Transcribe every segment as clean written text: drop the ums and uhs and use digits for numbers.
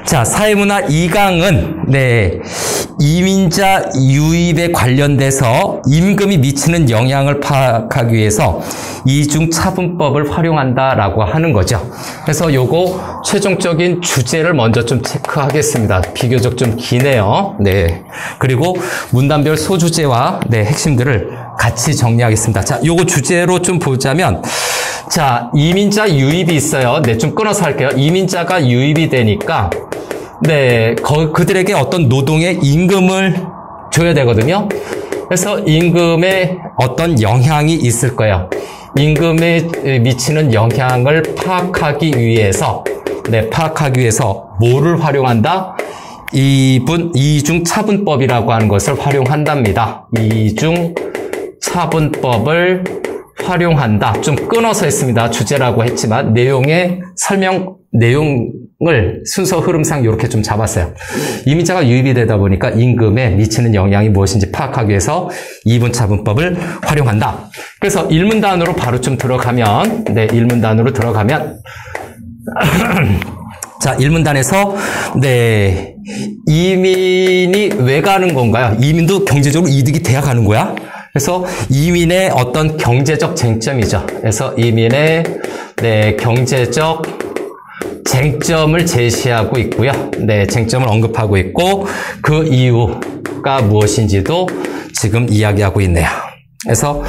자, 사회문화 2강은 이민자 유입에 관련돼서 임금이 미치는 영향을 파악하기 위해서 이중차분법을 활용한다라고 하는 거죠. 그래서 요거 최종적인 주제를 먼저 좀 체크하겠습니다. 비교적 좀 기네요. 그리고 문단별 소주제와 핵심들을 같이 정리하겠습니다. 자, 요거 주제로 좀 보자면, 자, 이민자 유입이 있어요. 좀 끊어서 할게요. 이민자가 유입이 되니까, 그들에게 어떤 노동의 임금을 줘야 되거든요. 그래서 임금에 어떤 영향이 있을 거예요. 임금에 미치는 영향을 파악하기 위해서 뭐를 활용한다? 이중차분법이라고 하는 것을 활용한답니다. 이중차분법을 활용한다. 좀 끊어서 했습니다. 주제라고 했지만 내용을 순서 흐름상 이렇게 좀 잡았어요. 이민자가 유입이 되다 보니까 임금에 미치는 영향이 무엇인지 파악하기 위해서 이분차분법을 활용한다. 그래서 일문단으로 바로 좀 들어가면, 일문단으로 들어가면 자, 일문단에서 이민이 왜 가는 건가요? 이민도 경제적으로 이득이 돼야 가는 거야? 그래서 이민의 어떤 경제적 쟁점이죠. 그래서 이민의 경제적 쟁점을 제시하고 있고요. 쟁점을 언급하고 있고 그 이유가 무엇인지도 지금 이야기하고 있네요. 그래서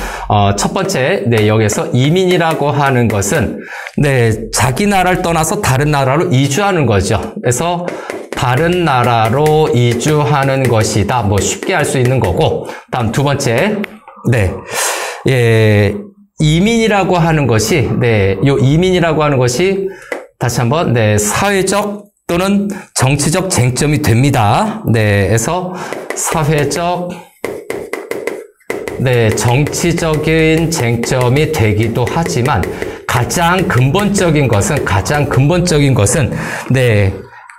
첫 번째, 여기서 이민이라고 하는 것은 자기 나라를 떠나서 다른 나라로 이주하는 거죠. 그래서 다른 나라로 이주하는 것이다. 뭐 쉽게 할 수 있는 거고, 다음 두 번째, 이민이라고 하는 것이, 요 이민이라고 하는 것이 다시 한번 사회적 또는 정치적 쟁점이 됩니다. 그래서 사회적 정치적인 쟁점이 되기도 하지만 가장 근본적인 것은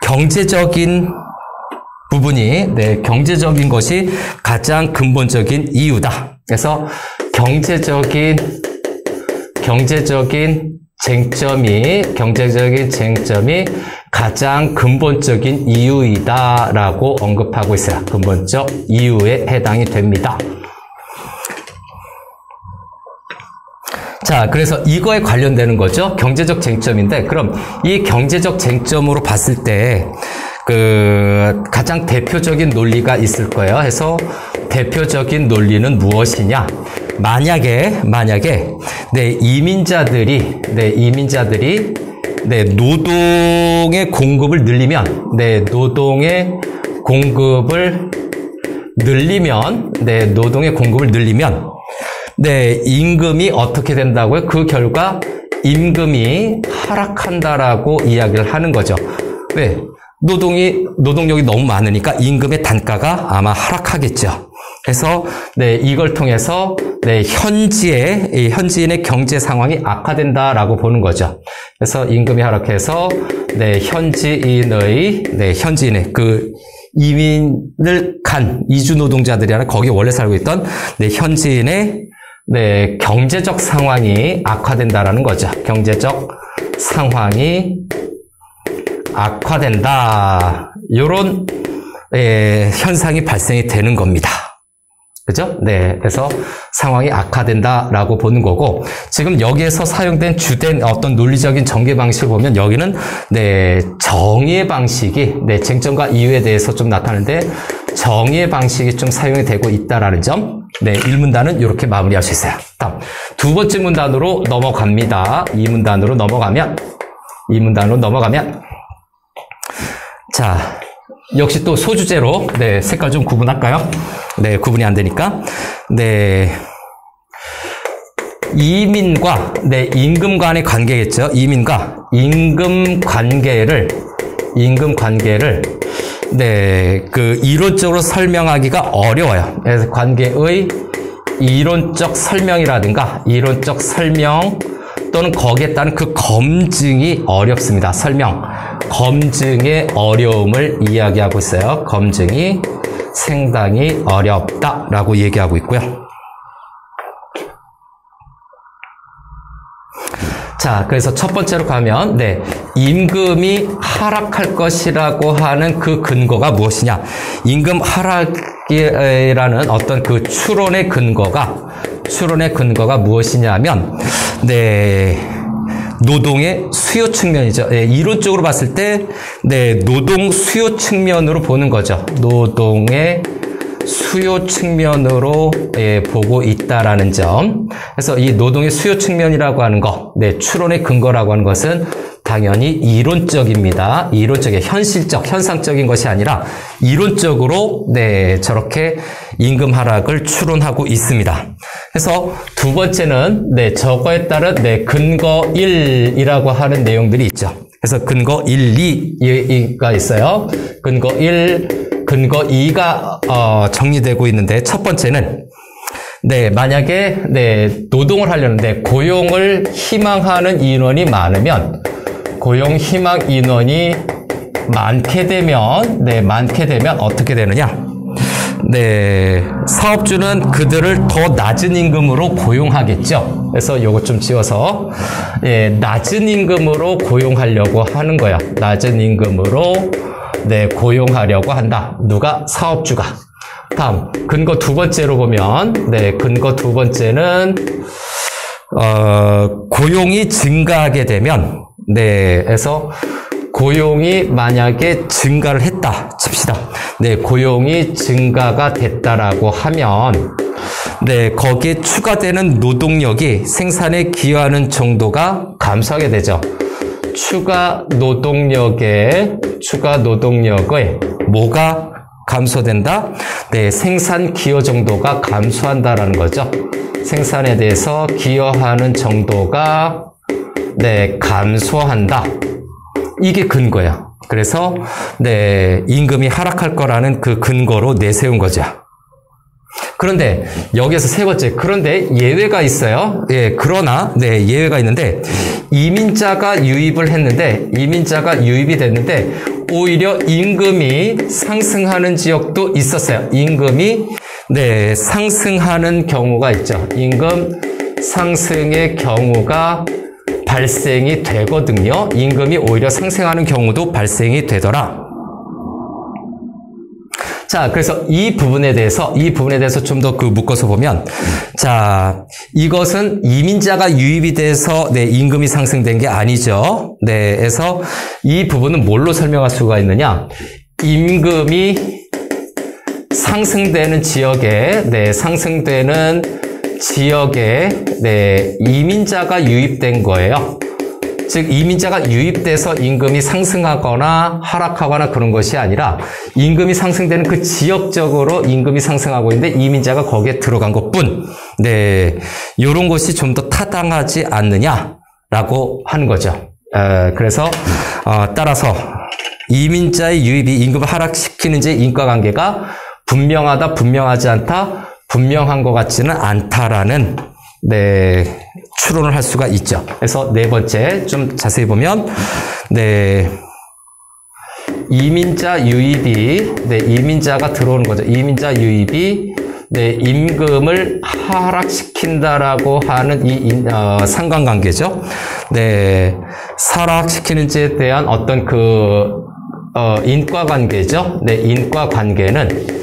경제적인 부분이 경제적인 것이 가장 근본적인 이유다. 그래서 경제적인 쟁점이 가장 근본적인 이유이다라고 언급하고 있어요. 근본적 이유에 해당이 됩니다. 자, 그래서 이거에 관련되는 거죠. 경제적 쟁점인데, 그럼 이 경제적 쟁점으로 봤을 때 가장 대표적인 논리가 있을 거예요. 해서 대표적인 논리는 무엇이냐? 만약에 이민자들이 노동의 공급을 늘리면 임금이 어떻게 된다고요? 그 결과 임금이 하락한다라고 이야기를 하는 거죠. 왜? 노동력이 너무 많으니까 임금의 단가가 아마 하락하겠죠. 그래서 이걸 통해서 현지인의 경제 상황이 악화된다라고 보는 거죠. 그래서 임금이 하락해서 현지인의 그 이민을 간 이주 노동자들이 아니라 거기 원래 살고 있던 현지인의 경제적 상황이 악화된다라는 거죠. 경제적 상황이 악화된다. 요런 현상이 발생이 되는 겁니다. 그죠? 그래서 상황이 악화된다라고 보는 거고, 지금 여기에서 사용된 주된 어떤 논리적인 전개 방식을 보면 여기는 정의의 방식이 쟁점과 이유에 대해서 좀 나타나는데 정의의 방식이 좀 사용이 되고 있다라는 점. 1문단은 이렇게 마무리할 수 있어요. 다음 두 번째 문단으로 넘어갑니다. 2문단으로 넘어가면 자, 역시 또 소주제로 색깔 좀 구분할까요? 구분이 안 되니까. 이민과 임금 간의 관계겠죠. 이민과 임금 관계를 이론적으로 설명하기가 어려워요. 그래서 관계의 이론적 설명이라든가 이론적 설명 또는 거기에 따른 그 검증이 어렵습니다. 검증의 어려움을 이야기하고 있어요. 검증이 상당히 어렵다라고 얘기하고 있고요. 자, 그래서 첫 번째로 가면, 네, 임금이 하락할 것이라고 하는 그 근거가 무엇이냐? 임금 하락이라는 어떤 그 추론의 근거가 무엇이냐면, 네, 노동의 수요 측면이죠. 네, 이론적으로 봤을 때, 네, 노동 수요 측면으로 보는 거죠. 노동의 수요 측면으로 보고 있다라는 점. 그래서 이 노동의 수요 측면이라고 하는 거, 네, 추론의 근거라고 하는 것은 당연히 이론적입니다. 이론적인, 현실적, 현상적인 것이 아니라 이론적으로, 네, 저렇게 임금 하락을 추론하고 있습니다. 그래서 두 번째는, 네, 저거에 따른, 네, 근거 1이라고 하는 내용들이 있죠. 그래서 근거 1, 2가 있어요. 근거 1, 근거 2가 정리되고 있는데, 첫 번째는, 네, 만약에, 네, 노동을 하려는데 고용을 희망하는 인원이 많으면, 고용 희망 인원이 많게 되면 어떻게 되느냐? 네, 사업주는 그들을 더 낮은 임금으로 고용하겠죠. 그래서 요거 좀 지워서, 예, 낮은 임금으로 고용하려고 하는 거야. 낮은 임금으로, 네, 고용하려고 한다. 누가? 사업주가. 다음, 근거 두 번째로 보면, 네, 근거 두 번째는, 고용이 증가하게 되면, 네, 그래서 고용이 만약에 증가를 했다 칩시다. 네, 고용이 증가가 됐다라고 하면, 네, 거기에 추가되는 노동력이 생산에 기여하는 정도가 감소하게 되죠. 추가 노동력의 뭐가 감소된다? 네, 생산 기여 정도가 감소한다라는 거죠. 생산에 대해서 기여하는 정도가, 네, 감소한다. 이게 근거야. 그래서, 네, 임금이 하락할 거라는 그 근거로 내세운 거죠. 그런데 여기에서 세 번째, 그런데 예외가 있어요. 예, 그러나, 네, 예외가 있는데, 이민자가 유입이 됐는데, 오히려 임금이 상승하는 지역도 있었어요. 임금이, 네, 상승하는 경우가 있죠. 임금 상승의 경우가 발생이 되거든요. 임금이 오히려 상승하는 경우도 발생이 되더라. 자, 그래서 이 부분에 대해서 좀 더 묶어서 보면, 자, 이것은 이민자가 유입이 돼서, 네, 임금이 상승된 게 아니죠. 네, 그래서 이 부분은 뭘로 설명할 수가 있느냐? 임금이 상승되는 지역에, 네, 이민자가 유입된 거예요. 즉, 이민자가 유입돼서 임금이 상승하거나 하락하거나 그런 것이 아니라 임금이 상승되는 그 지역적으로 임금이 상승하고 있는데 이민자가 거기에 들어간 것뿐. 네, 이런 것이 좀 더 타당하지 않느냐라고 하는 거죠. 그래서 따라서 이민자의 유입이 임금을 하락시키는지 인과관계가 분명하다, 분명하지 않다, 분명한 것 같지는 않다라는, 네, 추론을 할 수가 있죠. 그래서 네 번째 좀 자세히 보면, 네, 이민자 유입이, 네, 이민자가 들어오는 거죠. 이민자 유입이, 네, 임금을 하락시킨다라고 하는 이 상관관계죠. 네, 하락시키는지에 대한 어떤 인과관계죠. 네, 인과관계는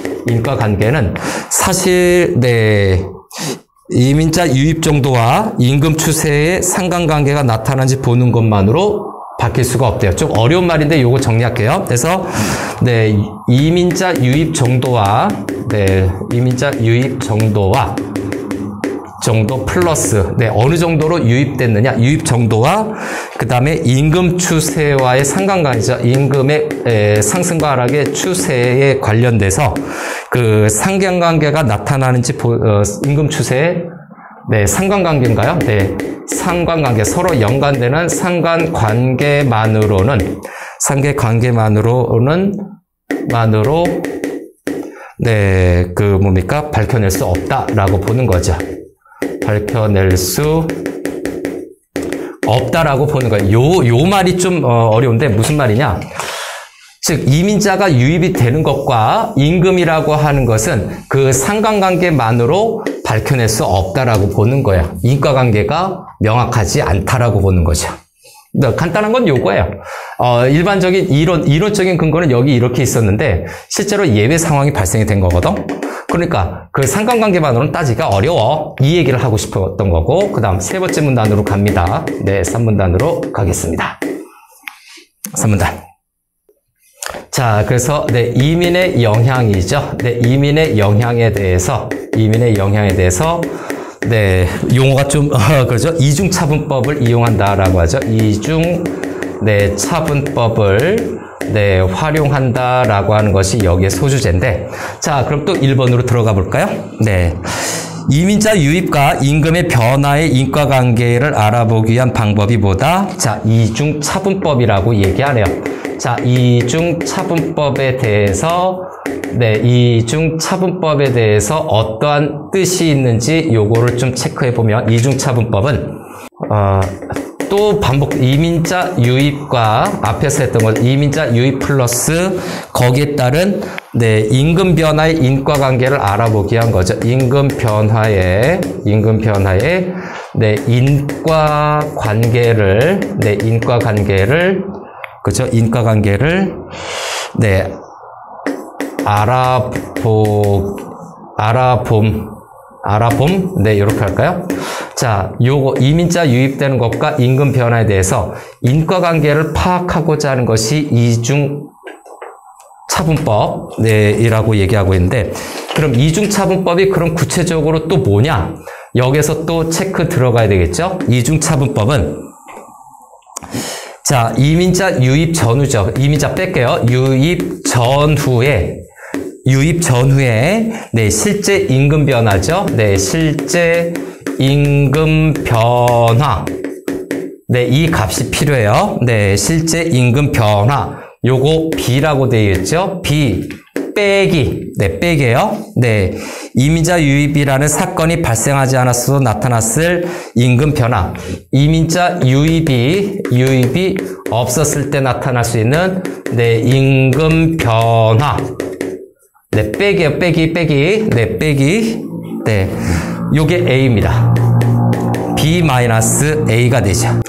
사실, 네, 이민자 유입 정도와 임금 추세의 상관관계가 나타나는지 보는 것만으로 밝힐 수가 없대요. 좀 어려운 말인데 요거 정리할게요. 그래서, 네, 이민자 유입 정도와, 네, 이민자 유입 정도와, 정도 플러스, 네, 어느 정도로 유입됐느냐, 유입 정도와, 그 다음에 임금 추세와의 상관관계죠. 임금의 상승과 하락의 추세에 관련돼서 그 상관관계가 나타나는지, 임금 추세의, 네, 상관관계인가요? 네, 상관관계, 서로 연관되는 상관관계만으로, 네, 밝혀낼 수 없다라고 보는 거죠. 밝혀낼 수 없다라고 보는 거예요. 요 말이 좀 어려운데 무슨 말이냐? 즉, 이민자가 유입이 되는 것과 임금이라고 하는 것은 그 상관관계만으로 밝혀낼 수 없다라고 보는 거예요. 인과관계가 명확하지 않다라고 보는 거죠. 간단한 건 요거예요. 일반적인 이론적인 근거는 여기 이렇게 있었는데 실제로 예외 상황이 발생이 된 거거든. 그러니까 그 상관관계만으로는 따지기가 어려워. 이 얘기를 하고 싶었던 거고, 그 다음 세 번째 문단으로 갑니다. 네, 3문단으로 가겠습니다. 3문단. 자, 그래서 네, 이민의 영향이죠. 네, 이민의 영향에 대해서 네, 용어가 좀 그렇죠. 이중 차분법을 이용한다라고 하죠. 이중 네, 차분법을 네, 활용한다라고 하는 것이 여기에 소주제인데, 자, 그럼 또 1번으로 들어가 볼까요? 네. 이민자 유입과 임금의 변화의 인과관계를 알아보기 위한 방법이 뭐다? 자, 이중 차분법이라고 얘기하네요. 자, 이중 차분법에 대해서 네, 이중 차분법에 대해서 어떠한 뜻이 있는지 요거를 좀 체크해 보면, 이중 차분법은 또 반복, 이민자 유입과 앞에서 했던 것, 이민자 유입 플러스 거기에 따른 네, 임금 변화의 인과관계를 알아보기 위한 거죠. 임금 변화의 네, 인과관계를 그죠? 인과관계를 네, 알아봄? 네, 이렇게 할까요? 자, 요거, 이민자 유입되는 것과 임금 변화에 대해서 인과관계를 파악하고자 하는 것이 이중 차분법, 네, 이라고 얘기하고 있는데, 그럼 이중 차분법이 그럼 구체적으로 또 뭐냐? 여기서 또 체크 들어가야 되겠죠? 이중 차분법은, 자, 이민자 유입 전후죠. 이민자 뺄게요. 유입 전후에, 네, 실제 임금 변화죠. 네, 실제 임금 변화. 네, 이 값이 필요해요. 네, 실제 임금 변화. 요거 B라고 되어 있죠. B, 빼기. 네, 빼기예요. 네, 이민자 유입이라는 사건이 발생하지 않았어도 나타났을 임금 변화. 이민자 유입이 없었을 때 나타날 수 있는 네, 임금 변화. 네, 빼기요. 빼기. 네, 빼기. 네, 요게 A입니다. B-A가 되죠.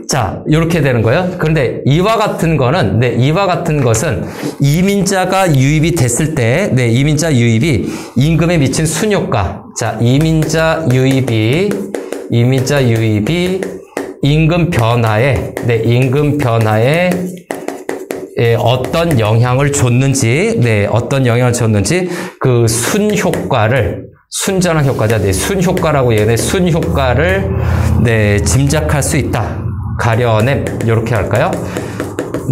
자, 이렇게 되는 거예요. 그런데 이와 같은 것은 이민자가 유입이 됐을 때, 네, 이민자 유입이 임금에 미친 순효과. 자, 이민자 유입이 임금 변화에, 네, 어떤 영향을 줬는지, 그 순전한 효과자, 네, 순효과라고 얘기해. 순효과를, 네, 짐작할 수 있다. 가려냄, 이렇게 할까요?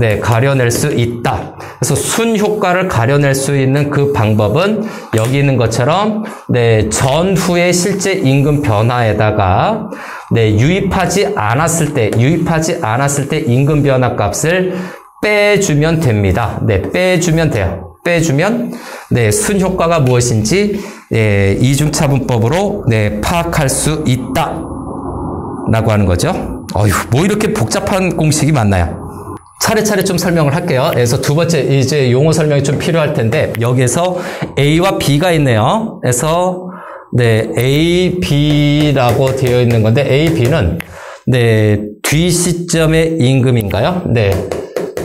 네, 가려낼 수 있다. 그래서 순효과를 가려낼 수 있는 그 방법은 여기 있는 것처럼, 네, 전후의 실제 임금 변화에다가, 네, 유입하지 않았을 때 임금 변화 값을 빼주면 됩니다. 네, 빼주면 돼요. 네, 순효과가 무엇인지, 네, 이중차분법으로, 네, 파악할 수 있다. 라고 하는 거죠. 어휴, 뭐 이렇게 복잡한 공식이 많나요? 차례차례 좀 설명을 할게요. 그래서 두 번째, 이제 용어 설명이 좀 필요할 텐데, 여기에서 A와 B가 있네요. 그래서, 네, A, B라고 되어 있는 건데, A, B는, 네, 뒤 시점의 임금인가요? 네.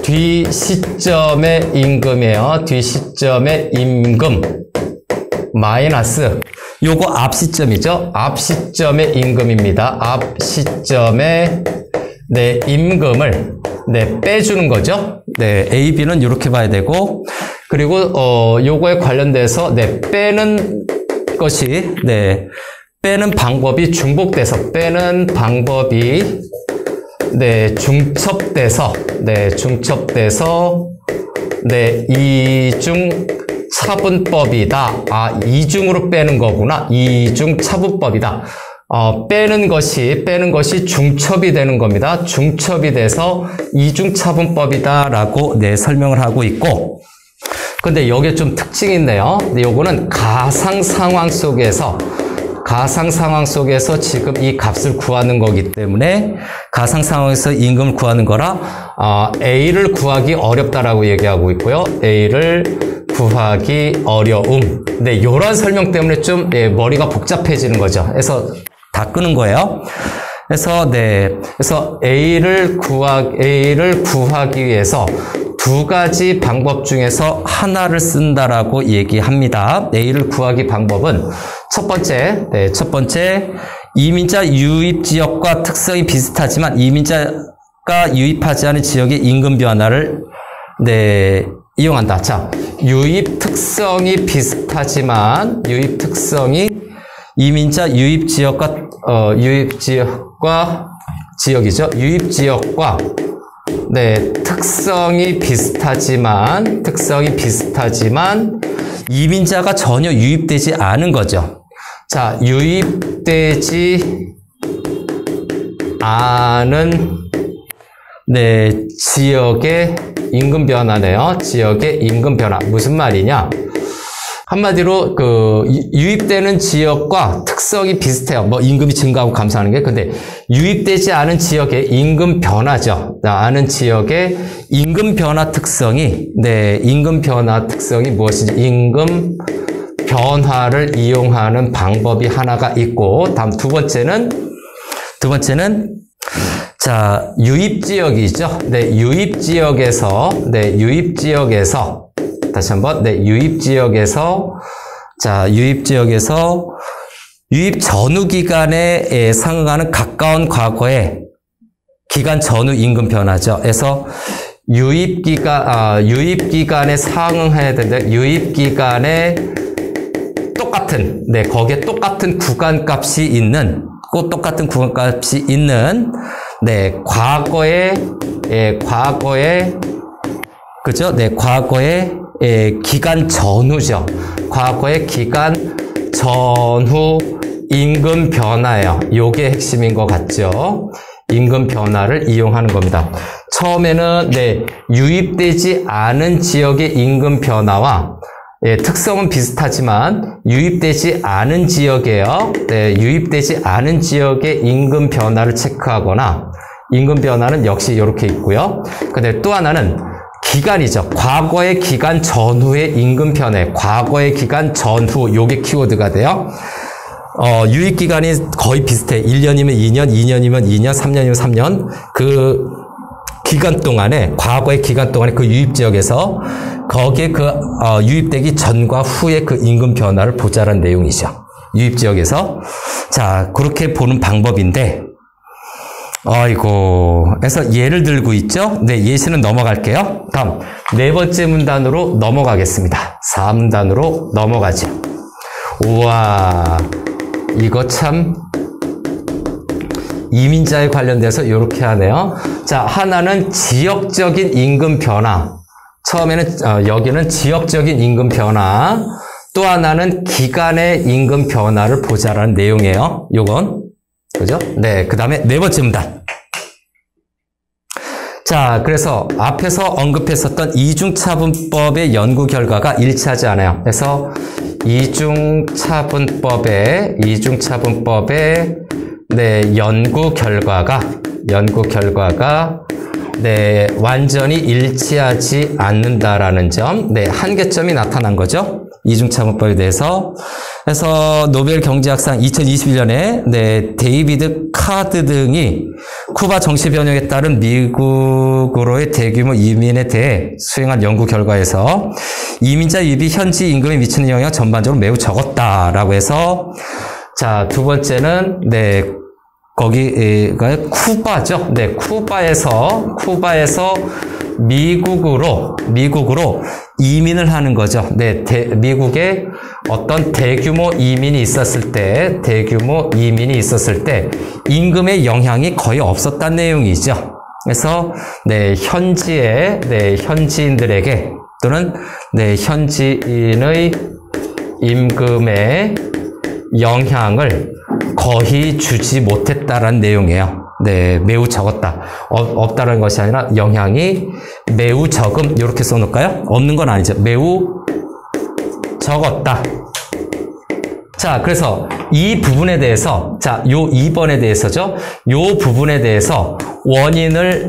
뒤 시점의 임금이에요. 뒤 시점의 임금 마이너스 요거 앞 시점이죠. 앞 시점의 임금입니다. 앞 시점의 네, 임금을 네, 빼주는 거죠. 네, A, B는 이렇게 봐야 되고, 그리고 요거에 관련돼서 네, 빼는 것이 네, 빼는 방법이 중복돼서 네, 중첩돼서 네, 이중 차분법이다. 아, 이중으로 빼는 거구나. 이중 차분법이다. 빼는 것이 중첩이 되는 겁니다. 중첩이 돼서 이중 차분법이다라고 네, 설명을 하고 있고, 근데 여기에 좀 특징이 있네요. 근데 요거는 가상 상황 속에서 가상 상황 속에서 지금 이 값을 구하는 거기 때문에 가상 상황에서 임금을 구하는 거라 A를 구하기 어렵다라고 얘기하고 있고요. A를 구하기 어려움. 네, 이런 설명 때문에 좀 머리가 복잡해지는 거죠. 그래서 다 끄는 거예요. 그래서 A를 구하기 위해서 두 가지 방법 중에서 하나를 쓴다라고 얘기합니다. A를 구하기 방법은 첫 번째, 이민자 유입 지역과 특성이 비슷하지만 이민자가 유입하지 않은 지역의 임금 변화를 이용한다. 자, 유입 특성이 비슷하지만 이민자 유입 지역과 지역이죠. 유입 지역과 특성이 비슷하지만 이민자가 전혀 유입되지 않은 거죠. 자, 유입되지 않은 지역의 임금 변화네요. 지역의 임금 변화. 무슨 말이냐? 한마디로 유입되는 지역과 특성이 비슷해요. 뭐 임금이 증가하고 감소하는 게. 근데 유입되지 않은 지역의 임금 변화죠. 아는 지역의 임금 변화 특성이 무엇인지 임금 변화를 이용하는 방법이 하나가 있고, 다음 두 번째는 자, 유입 지역이죠. 유입 지역에서 다시 한번, 유입 지역에서 유입 전후 기간에 상응하는 가까운 과거의 기간 전후 임금 변화죠. 그래서 유입 기간에 상응해야 되는데, 유입 기간에 똑같은, 거기에 똑같은 구간값이 있는, 과거의 기간 전후죠. 과거의 기간 전후 임금 변화예요. 요게 핵심인 것 같죠. 임금 변화를 이용하는 겁니다. 처음에는 유입되지 않은 지역의 임금 변화와 특성은 비슷하지만 유입되지 않은 지역이에요. 유입되지 않은 지역의 임금 변화를 체크하거나, 임금 변화는 역시 이렇게 있고요. 근데 또 하나는 기간이죠. 과거의 기간 전후의 임금 변화, 과거의 기간 전후, 요게 키워드가 돼요. 유입 기간이 거의 비슷해. 1년이면 2년, 2년이면 2년, 3년이면 3년. 그 기간 동안에, 과거의 기간 동안에 그 유입 지역에서 거기에 유입되기 전과 후의 그 임금 변화를 보자라는 내용이죠. 유입 지역에서. 자, 그렇게 보는 방법인데, 그래서 예를 들고 있죠? 예시는 넘어갈게요. 다음, 네 번째 문단으로 넘어가겠습니다. 4문단으로 넘어가죠. 우와, 이거 참, 이민자에 관련돼서 이렇게 하네요. 자, 하나는 지역적인 임금 변화. 처음에는, 여기는 지역적인 임금 변화. 또 하나는 기간의 임금 변화를 보자라는 내용이에요. 요건. 그죠? 그 다음에 네 번째 문단. 자, 그래서 앞에서 언급했었던 이중차분법의 연구 결과가 일치하지 않아요. 그래서 이중차분법의 연구 결과가 완전히 일치하지 않는다라는 점, 한계점이 나타난 거죠. 이중차분법에 대해서. 그래서 노벨 경제학상 2021년에 데이비드 카드 등이 쿠바 정치 변혁에 따른 미국으로의 대규모 이민에 대해 수행한 연구 결과에서 이민자 유입이 현지 임금에 미치는 영향 전반적으로 매우 적었다라고 해서, 자, 두 번째는 거기가 쿠바죠. 쿠바에서 미국으로 이민을 하는 거죠. 미국에 어떤 대규모 이민이 있었을 때 임금의 영향이 거의 없었다는 내용이죠. 그래서 현지인들에게 또는 현지인의 임금에 영향을 거의 주지 못했다라는 내용이에요. 매우 적었다. 없다라는 것이 아니라 영향이 매우 적음, 이렇게 써놓을까요? 없는 건 아니죠. 매우 적었다. 자, 그래서 이 부분에 대해서, 자, 요 2번에 대해서죠. 요 부분에 대해서 원인을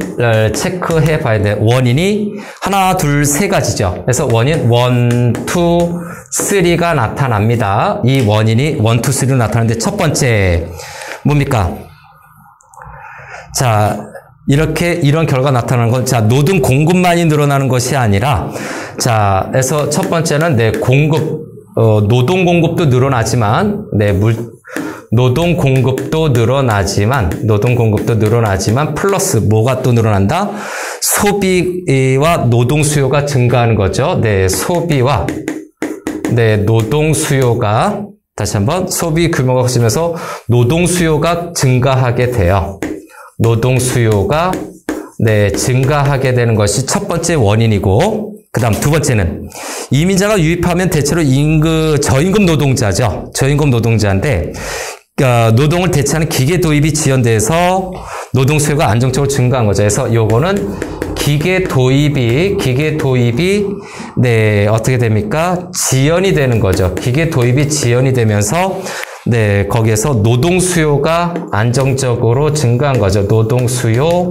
체크해 봐야 돼요. 원인이 하나, 둘, 세 가지죠. 그래서 원인 1, 2, 3가 나타납니다. 이 원인이 1, 2, 3로 나타나는데 첫 번째 뭡니까? 자, 이런 결과 나타나는 건, 자, 노동 공급만이 늘어나는 것이 아니라, 자, 그래서 첫 번째는 노동 공급도 늘어나지만, 노동 공급도 늘어나지만, 플러스 뭐가 또 늘어난다? 소비와 노동 수요가 증가하는 거죠. 소비와, 노동 수요가, 다시 한번, 소비 규모가 커지면서 노동 수요가 증가하게 돼요. 노동 수요가, 증가하게 되는 것이 첫 번째 원인이고, 그 다음 두 번째는 이민자가 유입하면 대체로 저임금 노동자죠. 저임금 노동자인데 노동을 대체하는 기계 도입이 지연돼서 노동 수요가 안정적으로 증가한 거죠. 그래서 요거는 기계 도입이 어떻게 됩니까? 지연이 되는 거죠. 기계 도입이 지연이 되면서 거기에서 노동 수요가 안정적으로 증가한 거죠. 노동 수요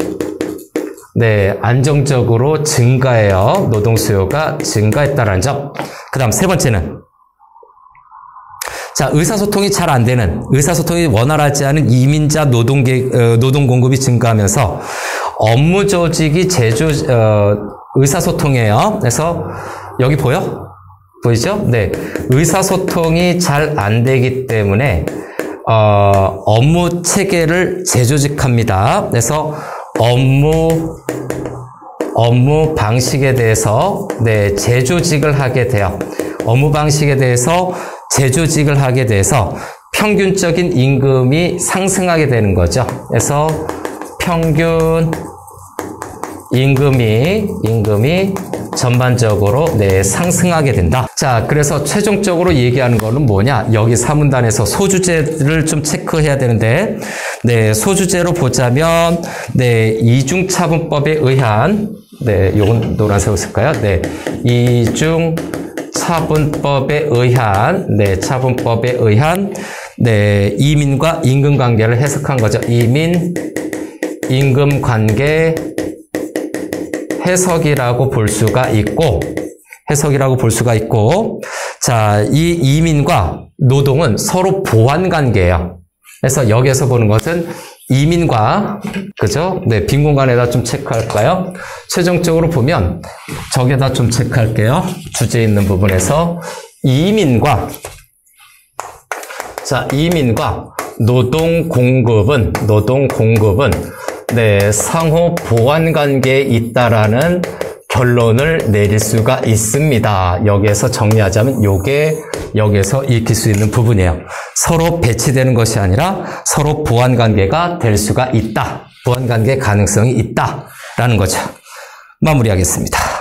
안정적으로 증가해요. 노동 수요가 증가했다라는 점. 그 다음 세 번째는, 자, 의사소통이 잘 안 되는, 의사소통이 원활하지 않은 이민자 노동 공급이 증가하면서 업무 조직이 의사소통이에요. 그래서 여기 보이죠? 의사소통이 잘 안 되기 때문에, 업무 체계를 재조직합니다. 그래서 업무 방식에 대해서 재조직을 하게 돼요. 업무 방식에 대해서 재조직을 하게 돼서 평균적인 임금이 상승하게 되는 거죠. 그래서 평균 임금이 전반적으로 상승하게 된다. 자, 그래서 최종적으로 얘기하는 거는 뭐냐? 여기 사문단에서 소주제를 좀 체크해야 되는데, 소주제로 보자면, 이중차분법에 의한, 요건 노란색으로 쓸까요? 이중차분법에 의한, 이민과 임금 관계를 해석한 거죠. 이민, 임금 관계, 해석이라고 볼 수가 있고, 자, 이 이민과 노동은 서로 보완 관계예요. 그래서 여기에서 보는 것은 이민과, 그죠? 빈 공간에다 좀 체크할까요? 최종적으로 보면, 저기에다 좀 체크할게요. 주제 있는 부분에서. 이민과 노동 공급은, 상호 보완 관계에 있다라는 결론을 내릴 수가 있습니다. 여기에서 정리하자면 요게 여기에서 익힐 수 있는 부분이에요. 서로 배치되는 것이 아니라 서로 보완 관계가 될 수가 있다. 보완 관계 가능성이 있다라는 거죠. 마무리하겠습니다.